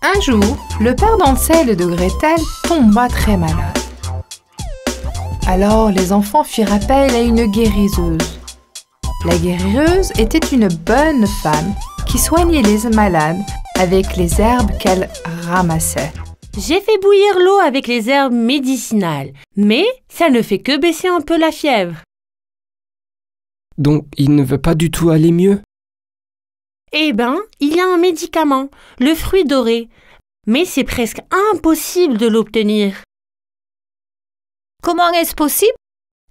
Un jour, le père d'Hansel et de Gretel tomba très malade. Alors les enfants firent appel à une guériseuse. La guériseuse était une bonne femme qui soignait les malades avec les herbes qu'elle ramassait. J'ai fait bouillir l'eau avec les herbes médicinales, mais ça ne fait que baisser un peu la fièvre. Donc, il ne veut pas du tout aller mieux? Eh ben, il y a un médicament, le fruit doré, mais c'est presque impossible de l'obtenir. Comment est-ce possible?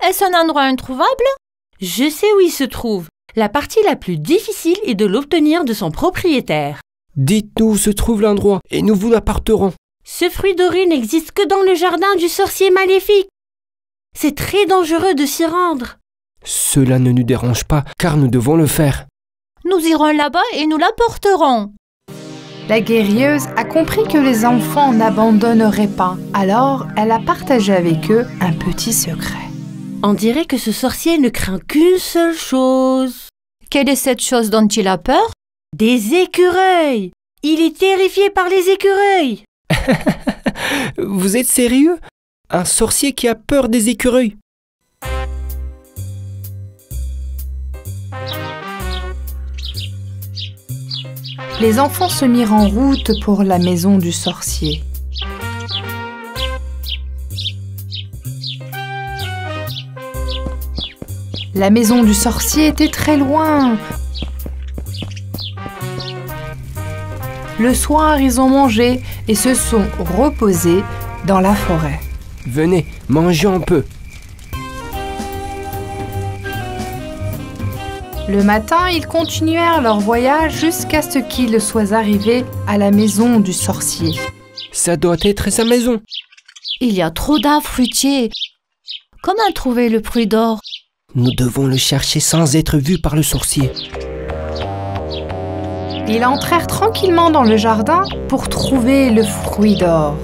Est-ce un endroit introuvable? Je sais où il se trouve. La partie la plus difficile est de l'obtenir de son propriétaire. Dites-nous où se trouve l'endroit et nous vous l'apporterons. Ce fruit doré n'existe que dans le jardin du sorcier maléfique. C'est très dangereux de s'y rendre. Cela ne nous dérange pas, car nous devons le faire. Nous irons là-bas et nous l'apporterons. La guérilleuse a compris que les enfants n'abandonneraient pas. Alors, elle a partagé avec eux un petit secret. On dirait que ce sorcier ne craint qu'une seule chose. Quelle est cette chose dont il a peur? Des écureuils. Il est terrifié par les écureuils. Vous êtes sérieux? Un sorcier qui a peur des écureuils? Les enfants se mirent en route pour la maison du sorcier. La maison du sorcier était très loin. Le soir, ils ont mangé et se sont reposés dans la forêt. Venez, mangez un peu. Le matin, ils continuèrent leur voyage jusqu'à ce qu'ils soient arrivés à la maison du sorcier. Ça doit être sa maison. Il y a trop d'arbres fruitiers. Comment trouver le fruit d'or? Nous devons le chercher sans être vus par le sorcier. Ils entrèrent tranquillement dans le jardin pour trouver le fruit d'or.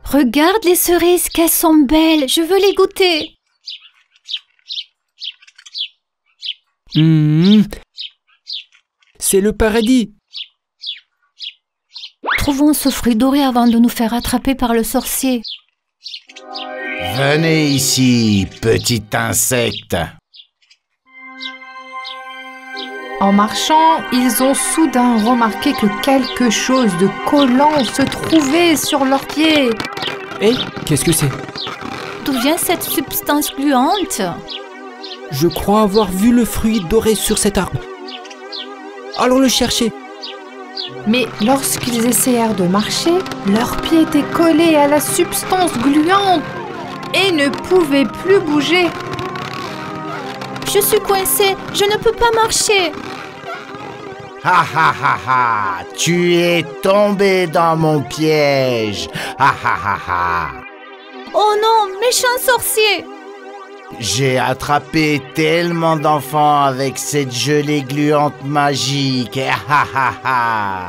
Regarde les cerises, qu'elles sont belles. Je veux les goûter. C'est le paradis. Trouvons ce fruit doré avant de nous faire attraper par le sorcier. Venez ici, petit insecte. En marchant, ils ont soudain remarqué que quelque chose de collant se trouvait sur leurs pieds. Hé, qu'est-ce que c'est? D'où vient cette substance gluante? Je crois avoir vu le fruit doré sur cet arbre. Allons le chercher. Mais lorsqu'ils essayèrent de marcher, leurs pieds étaient collés à la substance gluante et ne pouvaient plus bouger. Je suis coincée, je ne peux pas marcher. Ha ha ha ha, tu es tombé dans mon piège. Ha ha ha ha. Oh non, méchant sorcier! J'ai attrapé tellement d'enfants avec cette gelée gluante magique. Ha ha ha.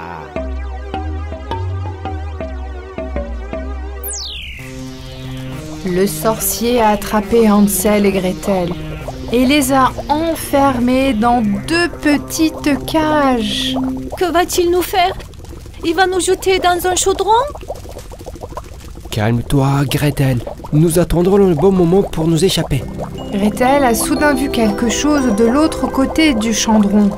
Le sorcier a attrapé Hansel et Gretel et les a enfermés dans 2 petites cages. Que va-t-il nous faire? Il va nous jeter dans un chaudron? Calme-toi, Gretel. Nous attendrons le bon moment pour nous échapper. Gretel a soudain vu quelque chose de l'autre côté du chaudron.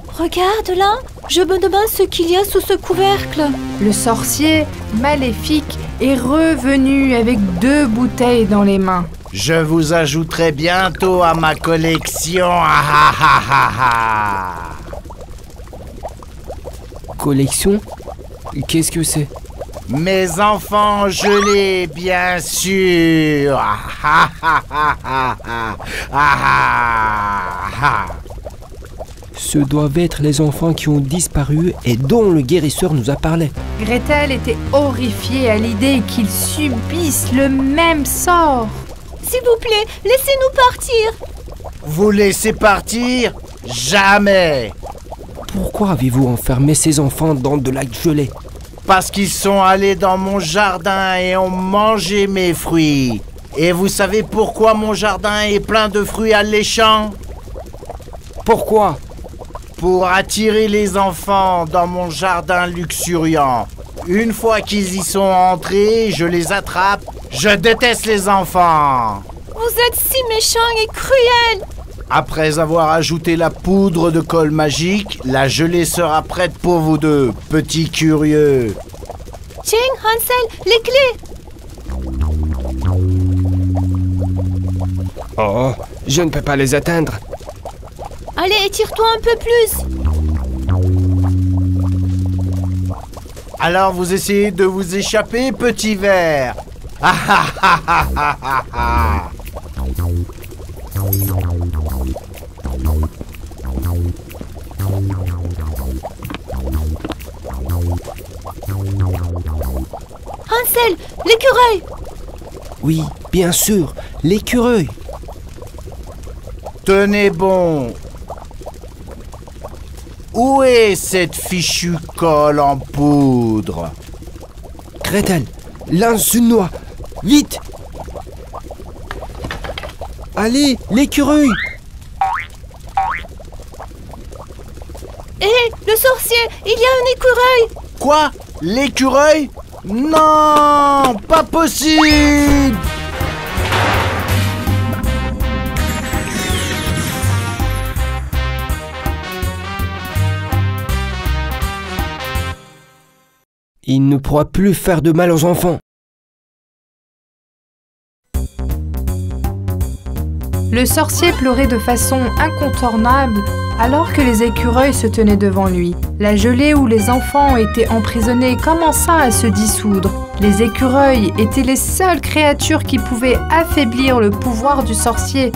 Regarde là, je me demande ce qu'il y a sous ce couvercle. Le sorcier maléfique est revenu avec 2 bouteilles dans les mains. Je vous ajouterai bientôt à ma collection. Ha ha ha ha ha. Collection? Qu'est-ce que c'est? Mes enfants gelés, bien sûr. Ha ha ha ha ha. Ha ha. Ce doivent être les enfants qui ont disparu et dont le guérisseur nous a parlé. Gretel était horrifiée à l'idée qu'ils subissent le même sort. S'il vous plaît, laissez-nous partir. Vous laissez partir? Jamais. Pourquoi avez-vous enfermé ces enfants dans de la gelée? Parce qu'ils sont allés dans mon jardin et ont mangé mes fruits. Et vous savez pourquoi mon jardin est plein de fruits alléchants? Pourquoi? Pour attirer les enfants dans mon jardin luxuriant. Une fois qu'ils y sont entrés, je les attrape. Je déteste les enfants. Vous êtes si méchant et cruel. Après avoir ajouté la poudre de colle magique, la gelée sera prête pour vous deux, petits curieux. Tiens, Hansel, les clés. Oh, je ne peux pas les atteindre. Allez, étire-toi un peu plus. Alors vous essayez de vous échapper, petit ver. Ah ah ah ah ah ah ah. Hansel, l'écureuil. Oui, bien sûr, l'écureuil. Tenez bon. Où est cette fichue colle en poudre? Gretel, lance une noix. Vite! Allez, l'écureuil! Hé, le sorcier, il y a un écureuil. Quoi? L'écureuil? Non, pas possible! Il ne pourra plus faire de mal aux enfants. Le sorcier pleurait de façon incontournable alors que les écureuils se tenaient devant lui. La gelée où les enfants étaient emprisonnés commença à se dissoudre. Les écureuils étaient les seules créatures qui pouvaient affaiblir le pouvoir du sorcier.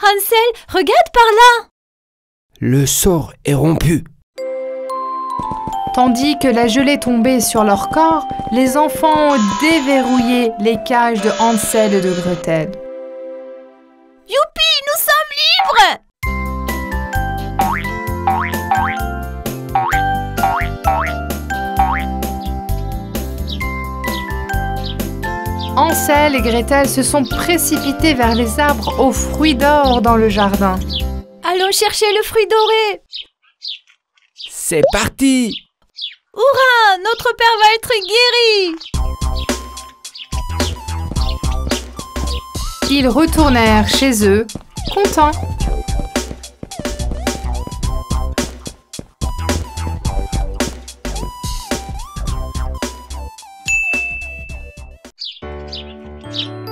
Hansel, regarde par là. Le sort est rompu. Tandis que la gelée tombait sur leur corps, les enfants déverrouillaient les cages de Hansel et de Gretel. Youpi, nous sommes libres. Hansel et Gretel se sont précipités vers les arbres aux fruits d'or dans le jardin. Allons chercher le fruit doré. C'est parti! Hurrah, notre père va être guéri. Ils retournèrent chez eux, contents.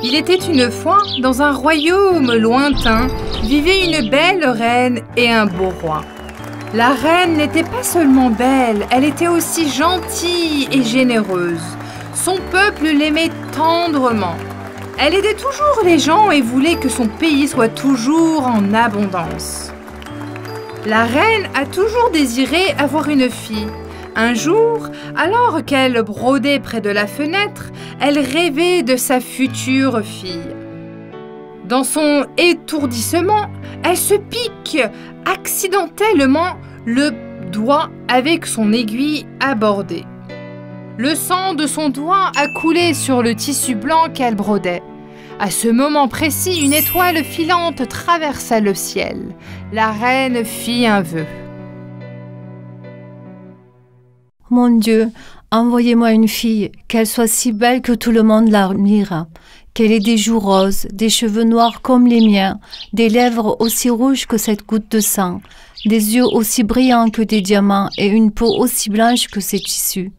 Il était une fois, dans un royaume lointain, vivait une belle reine et un beau roi. La reine n'était pas seulement belle, elle était aussi gentille et généreuse. Son peuple l'aimait tendrement. Elle aidait toujours les gens et voulait que son pays soit toujours en abondance. La reine a toujours désiré avoir une fille. Un jour, alors qu'elle brodait près de la fenêtre, elle rêvait de sa future fille. Dans son étourdissement, elle se pique accidentellement le doigt avec son aiguille abordée. Le sang de son doigt a coulé sur le tissu blanc qu'elle brodait. À ce moment précis, une étoile filante traversa le ciel. La reine fit un vœu. Mon Dieu, envoyez-moi une fille, qu'elle soit si belle que tout le monde l'admire, qu'elle ait des joues roses, des cheveux noirs comme les miens, des lèvres aussi rouges que cette goutte de sang, des yeux aussi brillants que des diamants et une peau aussi blanche que ces tissus.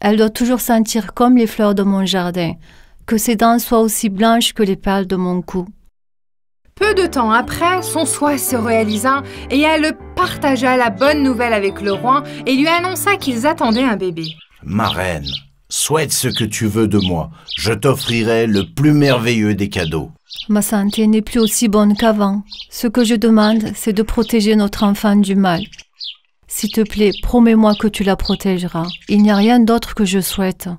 Elle doit toujours sentir comme les fleurs de mon jardin, que ses dents soient aussi blanches que les perles de mon cou. Peu de temps après, son souhait se réalisa et elle partagea la bonne nouvelle avec le roi et lui annonça qu'ils attendaient un bébé. Ma reine, souhaite ce que tu veux de moi. Je t'offrirai le plus merveilleux des cadeaux. Ma santé n'est plus aussi bonne qu'avant. Ce que je demande, c'est de protéger notre enfant du mal. S'il te plaît, promets-moi que tu la protégeras. Il n'y a rien d'autre que je souhaite.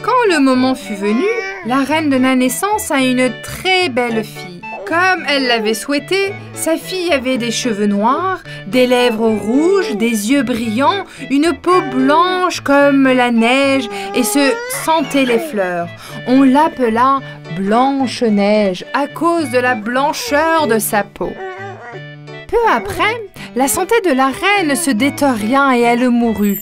Quand le moment fut venu, la reine donna naissance à une très belle fille. Comme elle l'avait souhaité, sa fille avait des cheveux noirs, des lèvres rouges, des yeux brillants, une peau blanche comme la neige et se sentait les fleurs. On l'appela Blanche-Neige à cause de la blancheur de sa peau. Peu après, la santé de la reine se détériora et elle mourut.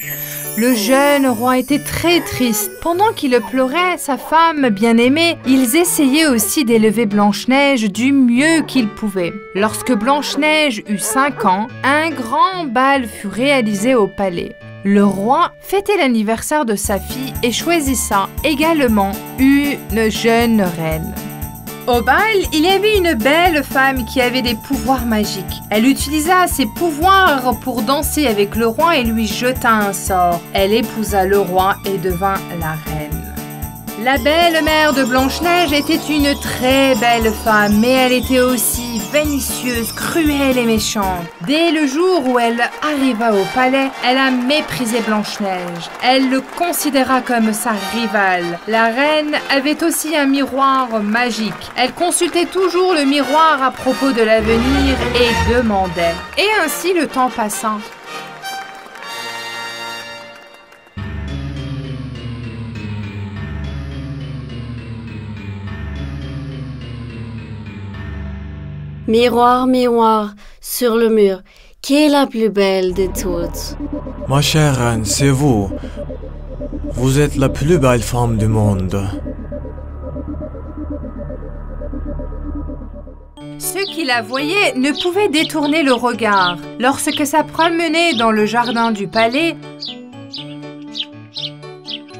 Le jeune roi était très triste. Pendant qu'il pleurait sa femme bien-aimée, ils essayaient aussi d'élever Blanche-Neige du mieux qu'ils pouvaient. Lorsque Blanche-Neige eut 5 ans, un grand bal fut réalisé au palais. Le roi fêtait l'anniversaire de sa fille et choisissa également une jeune reine. Au bal, il y avait une belle femme qui avait des pouvoirs magiques. Elle utilisa ses pouvoirs pour danser avec le roi et lui jeta un sort. Elle épousa le roi et devint la reine. La belle-mère de Blanche-Neige était une très belle femme, mais elle était aussi vénitieuse, cruelle et méchante. Dès le jour où elle arriva au palais, elle a méprisé Blanche-Neige. Elle le considéra comme sa rivale. La reine avait aussi un miroir magique. Elle consultait toujours le miroir à propos de l'avenir et demandait. Et ainsi le temps passa. Miroir, miroir, sur le mur, qui est la plus belle de toutes? Ma chère reine, c'est vous. Vous êtes la plus belle femme du monde. Ceux qui la voyaient ne pouvaient détourner le regard. Lorsque ça promenait dans le jardin du palais,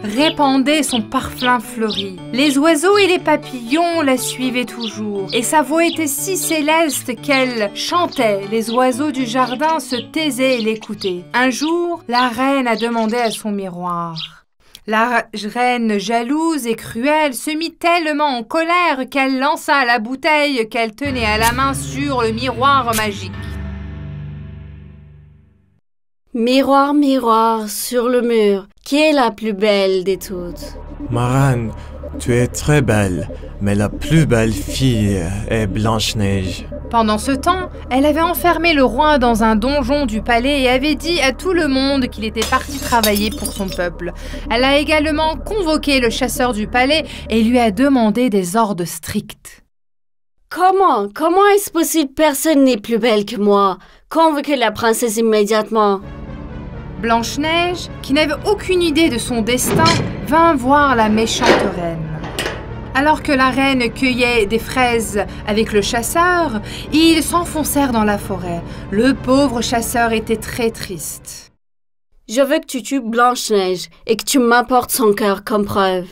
répandait son parfum fleuri. Les oiseaux et les papillons la suivaient toujours, et sa voix était si céleste qu'elle chantait. Les oiseaux du jardin se taisaient et l'écoutaient. Un jour, la reine a demandé à son miroir. La reine, jalouse et cruelle, se mit tellement en colère qu'elle lança la bouteille qu'elle tenait à la main sur le miroir magique. Miroir, miroir, sur le mur, qui est la plus belle de toutes? Ma reine, tu es très belle, mais la plus belle fille est Blanche-Neige. Pendant ce temps, elle avait enfermé le roi dans un donjon du palais et avait dit à tout le monde qu'il était parti travailler pour son peuple. Elle a également convoqué le chasseur du palais et lui a demandé des ordres stricts. Comment est-ce possible? Personne n'est plus belle que moi. Convoquez la princesse immédiatement. Blanche-Neige, qui n'avait aucune idée de son destin, vint voir la méchante reine. Alors que la reine cueillait des fraises avec le chasseur, ils s'enfoncèrent dans la forêt. Le pauvre chasseur était très triste. Je veux que tu tues Blanche-Neige et que tu m'apportes son cœur comme preuve.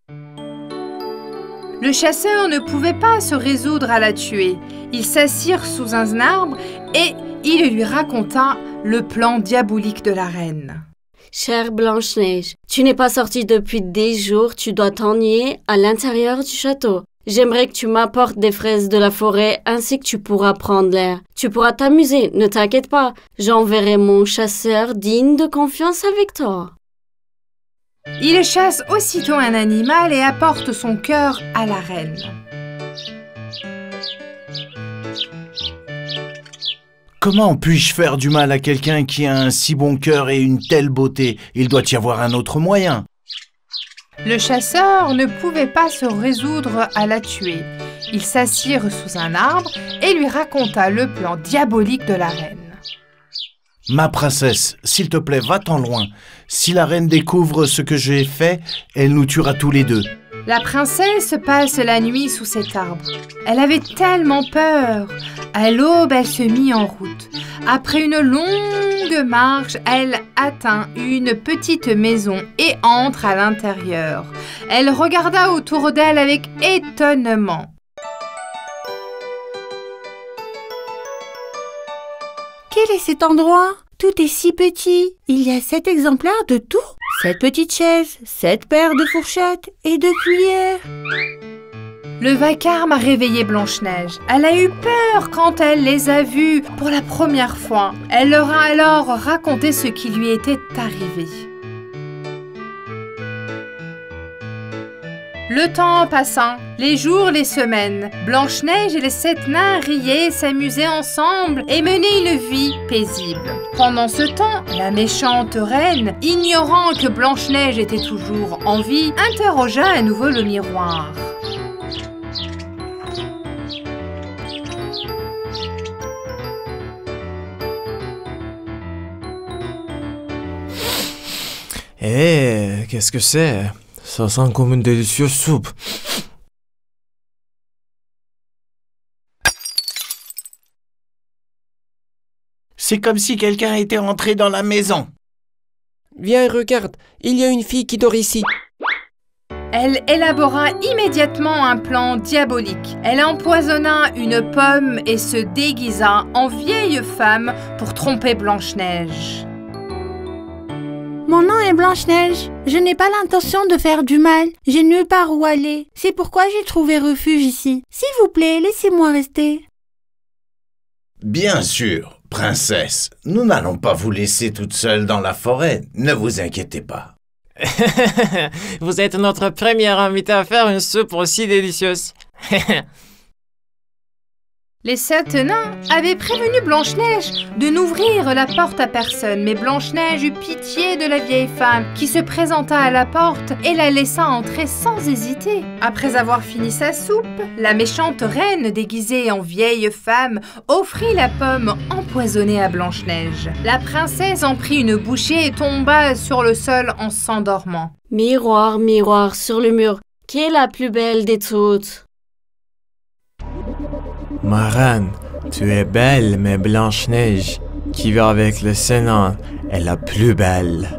Le chasseur ne pouvait pas se résoudre à la tuer. Ils s'assirent sous un arbre et il lui raconta le plan diabolique de la reine. Chère Blanche-Neige, tu n'es pas sortie depuis des jours, tu dois t'ennuyer à l'intérieur du château. J'aimerais que tu m'apportes des fraises de la forêt ainsi que tu pourras prendre l'air. Tu pourras t'amuser, ne t'inquiète pas. J'enverrai mon chasseur digne de confiance avec toi. Il chasse aussitôt un animal et apporte son cœur à la reine. Comment puis-je faire du mal à quelqu'un qui a un si bon cœur et une telle beauté? Il doit y avoir un autre moyen. Le chasseur ne pouvait pas se résoudre à la tuer. Ils s'assirent sous un arbre et lui raconta le plan diabolique de la reine. Ma princesse, s'il te plaît, va-t'en loin. Si la reine découvre ce que j'ai fait, elle nous tuera tous les deux. La princesse passe la nuit sous cet arbre. Elle avait tellement peur. À l'aube, elle se mit en route. Après une longue marche, elle atteint une petite maison et entre à l'intérieur. Elle regarda autour d'elle avec étonnement. Quel est cet endroit? Tout est si petit. Il y a 7 exemplaires de tout. 7 petites chaises, 7 paires de fourchettes et de cuillères. Le vacarme a réveillé Blanche-Neige. Elle a eu peur quand elle les a vus pour la première fois. Elle leur a alors raconté ce qui lui était arrivé. Le temps passant, les jours, les semaines, Blanche-Neige et les 7 nains riaient, s'amusaient ensemble et menaient une vie paisible. Pendant ce temps, la méchante reine, ignorant que Blanche-Neige était toujours en vie, interrogea à nouveau le miroir. Eh, qu'est-ce que c'est? Ça sent comme une délicieuse soupe. C'est comme si quelqu'un était entré dans la maison. Viens, regarde, il y a une fille qui dort ici. Elle élabora immédiatement un plan diabolique. Elle empoisonna une pomme et se déguisa en vieille femme pour tromper Blanche-Neige. Mon nom est Blanche-Neige. Je n'ai pas l'intention de faire du mal. J'ai nulle part où aller. C'est pourquoi j'ai trouvé refuge ici. S'il vous plaît, laissez-moi rester. Bien sûr, princesse. Nous n'allons pas vous laisser toute seule dans la forêt. Ne vous inquiétez pas. Vous êtes notre première invitée à faire une soupe aussi délicieuse. Les 7 nains avaient prévenu Blanche-Neige de n'ouvrir la porte à personne, mais Blanche-Neige eut pitié de la vieille femme qui se présenta à la porte et la laissa entrer sans hésiter. Après avoir fini sa soupe, la méchante reine déguisée en vieille femme offrit la pomme empoisonnée à Blanche-Neige. La princesse en prit une bouchée et tomba sur le sol en s'endormant. Miroir, miroir sur le mur, qui est la plus belle des toutes? Ma reine, tu es belle, mais Blanche-Neige, qui vit avec le Sénat, est la plus belle.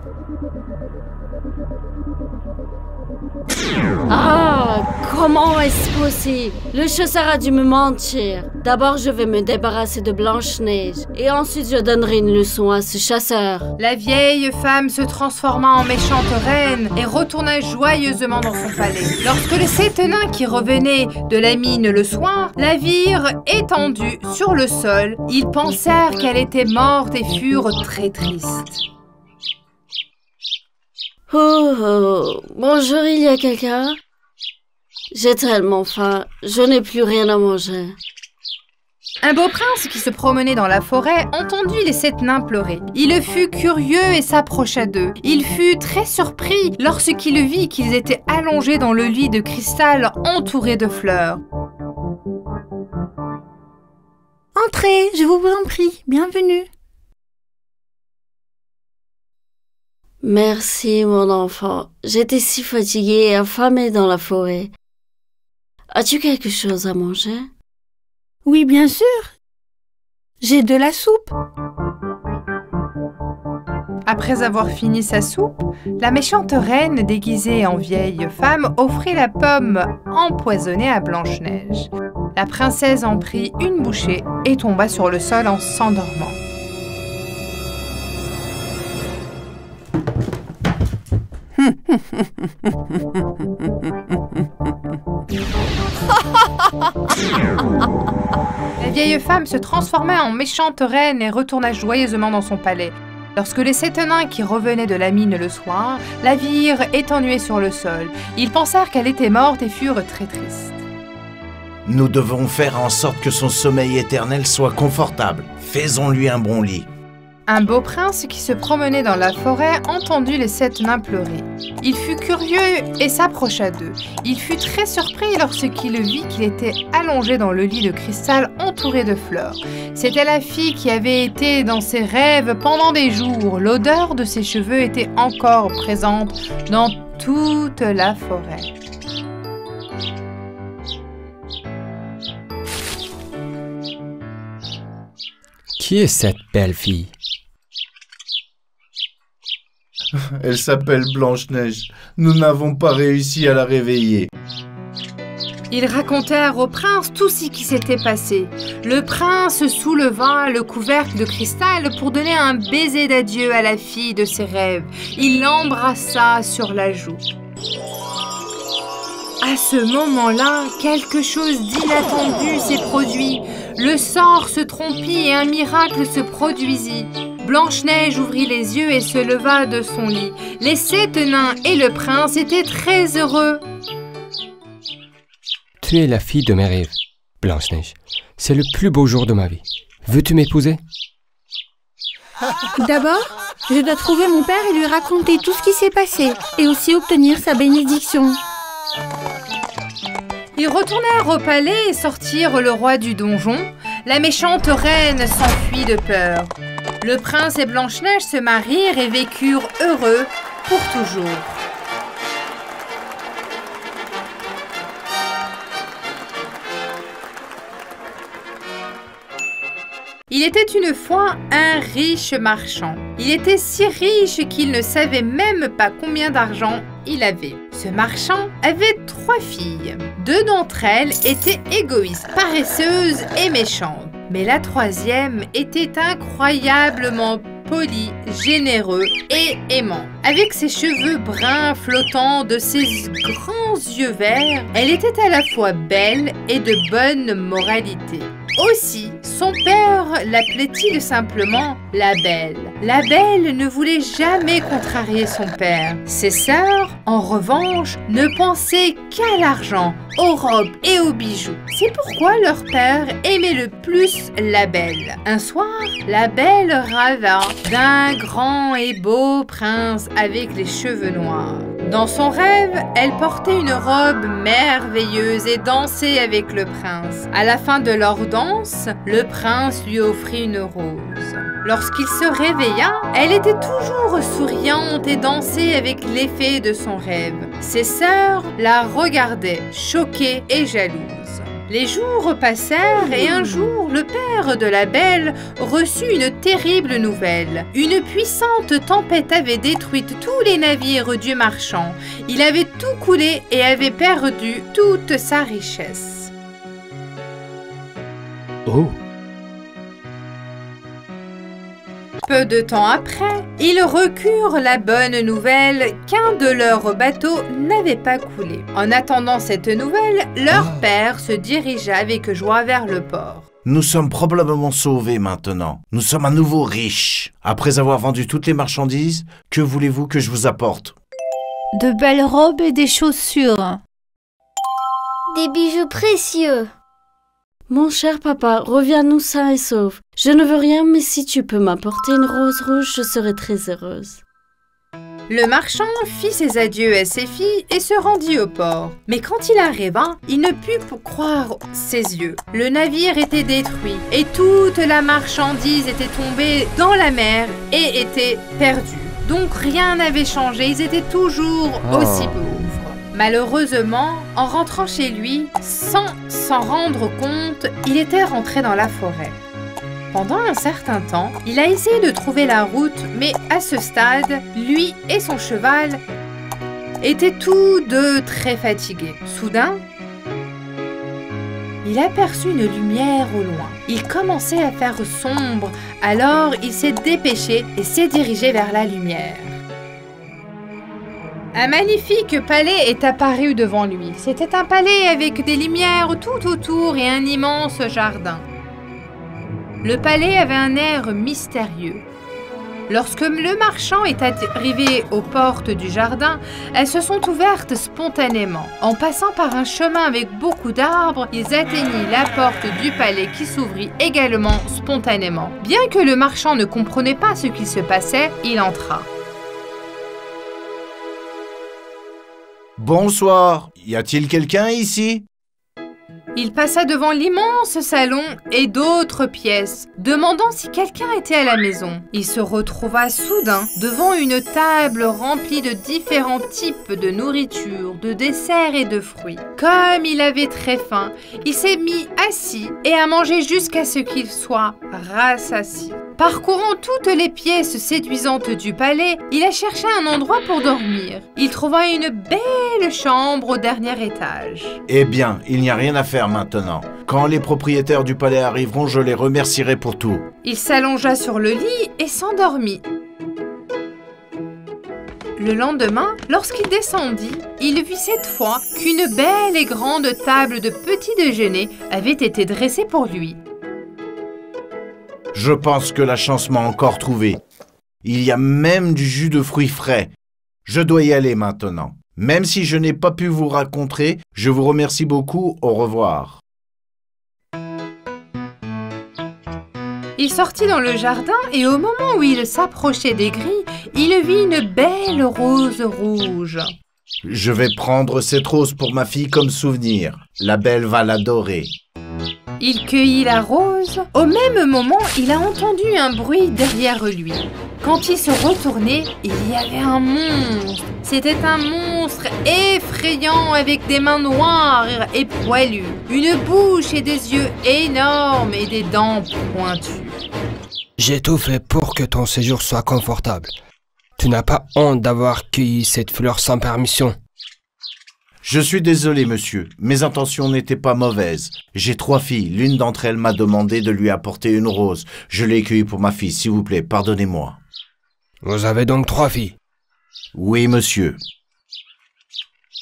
Ah, comment est-ce possible? Le chasseur a dû me mentir. D'abord, je vais me débarrasser de Blanche-Neige et ensuite je donnerai une leçon à ce chasseur. La vieille femme se transforma en méchante reine et retourna joyeusement dans son palais. Lorsque les 7 nains qui revenaient de la mine le soir la virent étendue sur le sol, ils pensèrent qu'elle était morte et furent très tristes. Oh, bonjour, il y a quelqu'un? J'ai tellement faim, je n'ai plus rien à manger. Un beau prince qui se promenait dans la forêt entendit les 7 nains pleurer. Il fut curieux et s'approcha d'eux. Il fut très surpris lorsqu'il vit qu'ils étaient allongés dans le lit de cristal entouré de fleurs. Entrez, je vous en prie, bienvenue. Merci, mon enfant. J'étais si fatiguée et affamée dans la forêt. As-tu quelque chose à manger? Oui, bien sûr. J'ai de la soupe. Après avoir fini sa soupe, la méchante reine déguisée en vieille femme offrit la pomme empoisonnée à Blanche-Neige. La princesse en prit une bouchée et tomba sur le sol en s'endormant. La vieille femme se transforma en méchante reine et retourna joyeusement dans son palais. Lorsque les 7 nains qui revenaient de la mine le soir la virent étenduée sur le sol, ils pensèrent qu'elle était morte et furent très tristes. Nous devons faire en sorte que son sommeil éternel soit confortable. Faisons-lui un bon lit. Un beau prince qui se promenait dans la forêt entendit les 7 nains pleurer. Il fut curieux et s'approcha d'eux. Il fut très surpris lorsqu'il vit qu'il était allongé dans le lit de cristal entouré de fleurs. C'était la fille qui avait été dans ses rêves pendant des jours. L'odeur de ses cheveux était encore présente dans toute la forêt. Qui est cette belle fille? Elle s'appelle Blanche-Neige. Nous n'avons pas réussi à la réveiller. Ils racontèrent au prince tout ce qui s'était passé. Le prince souleva le couvercle de cristal pour donner un baiser d'adieu à la fille de ses rêves. Il l'embrassa sur la joue. À ce moment-là, quelque chose d'inattendu s'est produit. Le sort se trompit et un miracle se produisit. Blanche-Neige ouvrit les yeux et se leva de son lit. Les 7 nains et le prince étaient très heureux. Tu es la fille de mes rêves, Blanche-Neige. C'est le plus beau jour de ma vie. Veux-tu m'épouser? D'abord, je dois trouver mon père et lui raconter tout ce qui s'est passé, et aussi obtenir sa bénédiction. Ils retournèrent au palais et sortirent le roi du donjon. La méchante reine s'enfuit de peur. Le prince et Blanche-Neige se marièrent et vécurent heureux pour toujours. Il était une fois un riche marchand. Il était si riche qu'il ne savait même pas combien d'argent il avait. Ce marchand avait 3 filles. 2 d'entre elles étaient égoïstes, paresseuses et méchantes. Mais la 3e était incroyablement poli, généreux et aimant. Avec ses cheveux bruns flottants de ses grands yeux verts, elle était à la fois belle et de bonne moralité. Aussi, son père l'appelait-il simplement la Belle. La Belle ne voulait jamais contrarier son père. Ses sœurs, en revanche, ne pensaient qu'à l'argent, aux robes et aux bijoux. C'est pourquoi leur père aimait le plus la Belle. Un soir, la Belle rêva d'un grand et beau prince avec les cheveux noirs. Dans son rêve, elle portait une robe merveilleuse et dansait avec le prince. À la fin de leur danse, le prince lui offrit une rose. Lorsqu'il se réveilla, elle était toujours souriante et dansait avec l'effet de son rêve. Ses sœurs la regardaient, choquées et jalouses. Les jours passèrent et un jour, le père de la Belle reçut une terrible nouvelle. Une puissante tempête avait détruit tous les navires du marchand. Il avait tout coulé et avait perdu toute sa richesse. Oh! Peu de temps après, ils recurent la bonne nouvelle qu'un de leurs bateaux n'avait pas coulé. En attendant cette nouvelle, leur père se dirigea avec joie vers le port. Nous sommes probablement sauvés maintenant. Nous sommes à nouveau riches. Après avoir vendu toutes les marchandises, que voulez-vous que je vous apporte? De belles robes et des chaussures. Des bijoux précieux. Mon cher papa, reviens-nous sain et sauf. Je ne veux rien, mais si tu peux m'apporter une rose rouge, je serai très heureuse. Le marchand fit ses adieux à ses filles et se rendit au port. Mais quand il arriva, il ne put croire ses yeux. Le navire était détruit et toute la marchandise était tombée dans la mer et était perdue. Donc rien n'avait changé, ils étaient toujours aussi pauvres. Malheureusement, en rentrant chez lui, sans s'en rendre compte, il était rentré dans la forêt. Pendant un certain temps, il a essayé de trouver la route, mais à ce stade, lui et son cheval étaient tous deux très fatigués. Soudain, il aperçut une lumière au loin. Il commençait à faire sombre, alors il s'est dépêché et s'est dirigé vers la lumière. Un magnifique palais est apparu devant lui. C'était un palais avec des lumières tout autour et un immense jardin. Le palais avait un air mystérieux. Lorsque le marchand est arrivé aux portes du jardin, elles se sont ouvertes spontanément. En passant par un chemin avec beaucoup d'arbres, ils atteignirent la porte du palais qui s'ouvrit également spontanément. Bien que le marchand ne comprenait pas ce qui se passait, il entra. Bonsoir, y a-t-il quelqu'un ici? Il passa devant l'immense salon et d'autres pièces, demandant si quelqu'un était à la maison. Il se retrouva soudain devant une table remplie de différents types de nourriture, de desserts et de fruits. Comme il avait très faim, il s'est mis assis et a mangé jusqu'à ce qu'il soit rassasié. Parcourant toutes les pièces séduisantes du palais, il a cherché un endroit pour dormir. Il trouva une belle chambre au dernier étage. Eh bien, il n'y a rien à faire maintenant. Quand les propriétaires du palais arriveront, je les remercierai pour tout. Il s'allongea sur le lit et s'endormit. Le lendemain, lorsqu'il descendit, il vit cette fois qu'une belle et grande table de petit déjeuner avait été dressée pour lui. Je pense que la chance m'a encore trouvé. Il y a même du jus de fruits frais. Je dois y aller maintenant. Même si je n'ai pas pu vous rencontrer, je vous remercie beaucoup. Au revoir. Il sortit dans le jardin et au moment où il s'approchait des grilles, il vit une belle rose rouge. Je vais prendre cette rose pour ma fille comme souvenir. La belle va l'adorer. Il cueillit la rose. Au même moment, il a entendu un bruit derrière lui. Quand il se retournait, il y avait un monstre. C'était un monstre effrayant avec des mains noires et poilues, une bouche et des yeux énormes et des dents pointues. J'ai tout fait pour que ton séjour soit confortable. Tu n'as pas honte d'avoir cueilli cette fleur sans permission? Je suis désolé, monsieur. Mes intentions n'étaient pas mauvaises. J'ai 3 filles. L'une d'entre elles m'a demandé de lui apporter une rose. Je l'ai cueillie pour ma fille. S'il vous plaît, pardonnez-moi. Vous avez donc 3 filles? Oui, monsieur.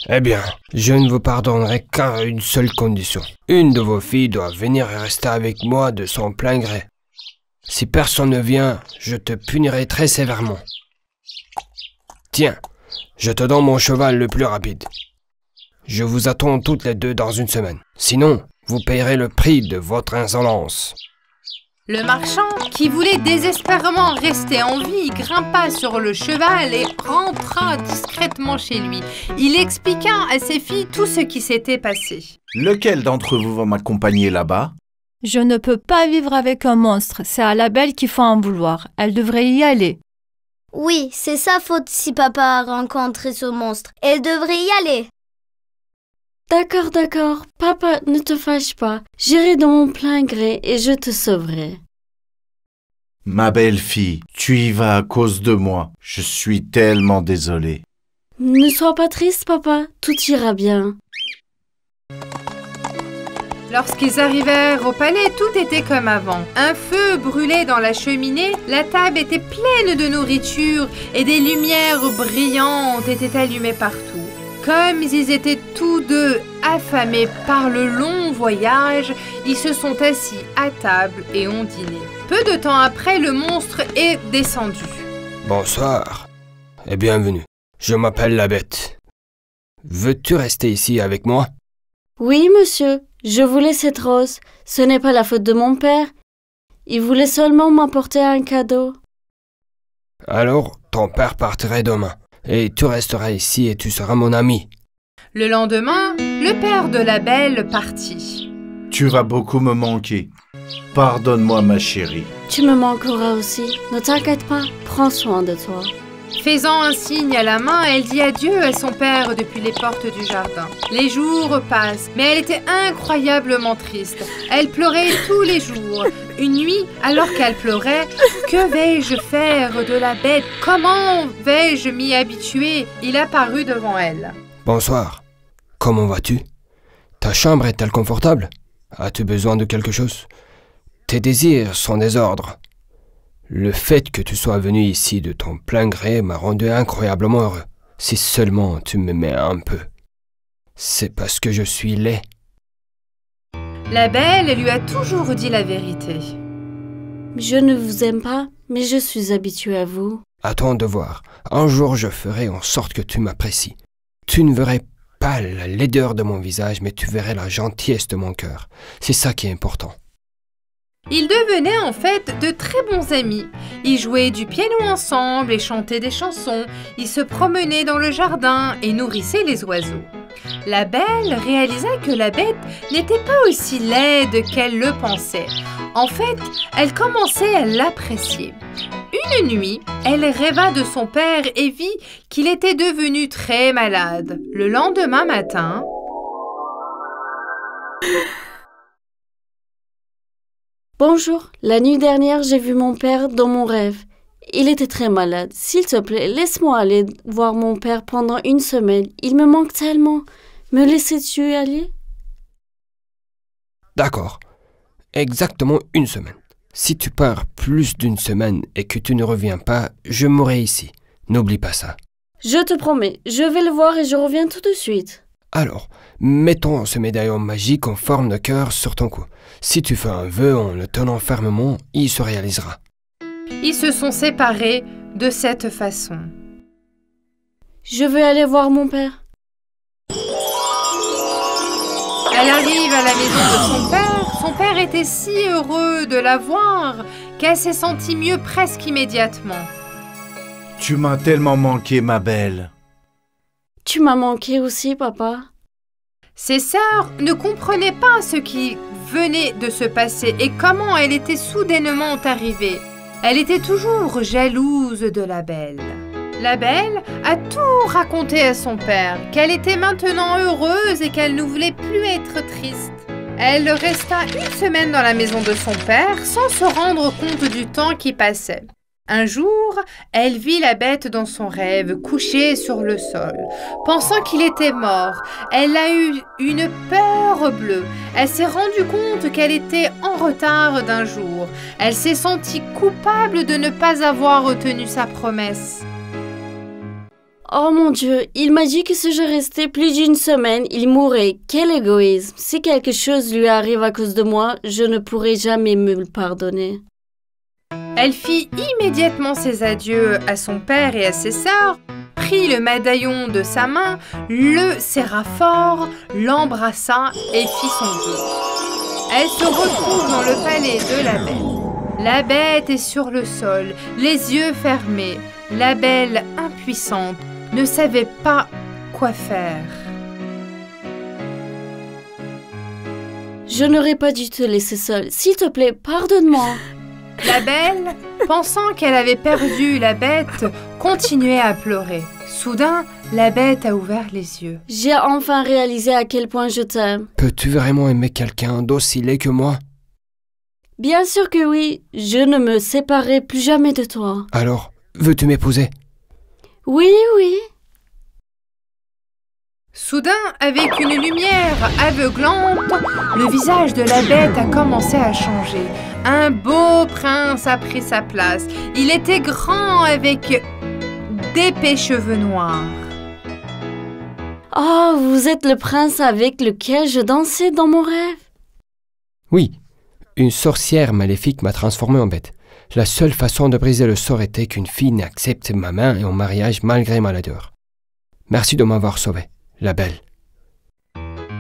Eh bien, je ne vous pardonnerai qu'à une seule condition. Une de vos filles doit venir et rester avec moi de son plein gré. Si personne ne vient, je te punirai très sévèrement. Tiens, je te donne mon cheval le plus rapide. Je vous attends toutes les 2 dans une semaine. Sinon, vous payerez le prix de votre insolence. Le marchand, qui voulait désespérément rester en vie, grimpa sur le cheval et rentra discrètement chez lui. Il expliqua à ses filles tout ce qui s'était passé. Lequel d'entre vous va m'accompagner là-bas? Je ne peux pas vivre avec un monstre. C'est à la belle qu'il faut en vouloir. Elle devrait y aller. Oui, c'est sa faute si papa a rencontré ce monstre. Elle devrait y aller. D'accord. Papa, ne te fâche pas. J'irai de mon plein gré et je te sauverai. Ma belle-fille, tu y vas à cause de moi. Je suis tellement désolé. Ne sois pas triste, papa. Tout ira bien. Lorsqu'ils arrivèrent au palais, tout était comme avant. Un feu brûlait dans la cheminée, la table était pleine de nourriture et des lumières brillantes étaient allumées partout. Comme ils étaient tous deux affamés par le long voyage, ils se sont assis à table et ont dîné. Peu de temps après, le monstre est descendu. Bonsoir et bienvenue. Je m'appelle la Bête. Veux-tu rester ici avec moi? Oui, monsieur. Je voulais cette rose. Ce n'est pas la faute de mon père. Il voulait seulement m'apporter un cadeau. Alors, ton père partirait demain. Et tu resteras ici et tu seras mon ami. Le lendemain, le père de la belle partit. Tu vas beaucoup me manquer. Pardonne-moi, ma chérie. Tu me manqueras aussi. Ne t'inquiète pas, prends soin de toi. Faisant un signe à la main, elle dit adieu à son père depuis les portes du jardin. Les jours passent, mais elle était incroyablement triste. Elle pleurait tous les jours. Une nuit, alors qu'elle pleurait, que vais-je faire de la bête? Comment vais-je m'y habituer? Il apparut devant elle. Bonsoir. Comment vas-tu? Ta chambre est-elle confortable? As-tu besoin de quelque chose? Tes désirs sont des ordres. Le fait que tu sois venu ici de ton plein gré m'a rendu incroyablement heureux. Si seulement tu m'aimais un peu. C'est parce que je suis laid. La belle lui a toujours dit la vérité. Je ne vous aime pas, mais je suis habituée à vous. Attends de voir. Un jour, je ferai en sorte que tu m'apprécies. Tu ne verrais pas la laideur de mon visage, mais tu verrais la gentillesse de mon cœur. C'est ça qui est important. Ils devenaient en fait de très bons amis. Ils jouaient du piano ensemble et chantaient des chansons. Ils se promenaient dans le jardin et nourrissaient les oiseaux. La belle réalisa que la bête n'était pas aussi laide qu'elle le pensait. En fait, elle commençait à l'apprécier. Une nuit, elle rêva de son père et vit qu'il était devenu très malade. Le lendemain matin... Bonjour, la nuit dernière, j'ai vu mon père dans mon rêve. Il était très malade. S'il te plaît, laisse-moi aller voir mon père pendant une semaine. Il me manque tellement. Me laisses-tu aller? D'accord. Exactement une semaine. Si tu pars plus d'une semaine et que tu ne reviens pas, je mourrai ici. N'oublie pas ça. Je te promets, je vais le voir et je reviens tout de suite. Alors, mettons ce médaillon magique en forme de cœur sur ton cou. Si tu fais un vœu en le tenant fermement, il se réalisera. Ils se sont séparés de cette façon. Je veux aller voir mon père. Elle arrive à la maison de son père. Son père était si heureux de la voir qu'elle s'est sentie mieux presque immédiatement. Tu m'as tellement manqué, ma belle. Tu m'as manqué aussi, papa. Ses sœurs ne comprenaient pas ce qui venait de se passer et comment elle était soudainement arrivée. Elle était toujours jalouse de la belle. La belle a tout raconté à son père, qu'elle était maintenant heureuse et qu'elle ne voulait plus être triste. Elle resta une semaine dans la maison de son père sans se rendre compte du temps qui passait. Un jour, elle vit la bête dans son rêve, couché sur le sol. Pensant qu'il était mort, elle a eu une peur bleue. Elle s'est rendue compte qu'elle était en retard d'un jour. Elle s'est sentie coupable de ne pas avoir tenu sa promesse. Oh mon Dieu, il m'a dit que si je restais plus d'une semaine, il mourrait. Quel égoïsme. Si quelque chose lui arrive à cause de moi, je ne pourrai jamais me le pardonner. Elle fit immédiatement ses adieux à son père et à ses sœurs, prit le médaillon de sa main, le serra fort, l'embrassa et fit son vœu. Elle se retrouve dans le palais de la bête. La bête est sur le sol, les yeux fermés. La belle, impuissante, ne savait pas quoi faire. Je n'aurais pas dû te laisser seule. S'il te plaît, pardonne-moi. La belle, pensant qu'elle avait perdu la bête, continuait à pleurer. Soudain, la bête a ouvert les yeux. J'ai enfin réalisé à quel point je t'aime. Peux-tu vraiment aimer quelqu'un d'aussi laid que moi? Bien sûr que oui. Je ne me séparerai plus jamais de toi. Alors, veux-tu m'épouser? Oui, oui. Soudain, avec une lumière aveuglante, le visage de la bête a commencé à changer. Un beau prince a pris sa place. Il était grand avec d'épais cheveux noirs. Oh, vous êtes le prince avec lequel je dansais dans mon rêve? Oui, une sorcière maléfique m'a transformé en bête. La seule façon de briser le sort était qu'une fille n'accepte ma main et en mariage malgré ma laideur. Merci de m'avoir sauvé, la belle.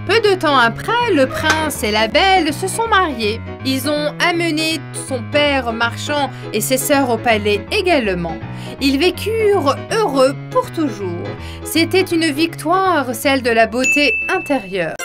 Peu de temps après, le prince et la belle se sont mariés. Ils ont amené son père marchand et ses sœurs au palais également. Ils vécurent heureux pour toujours. C'était une victoire, celle de la beauté intérieure.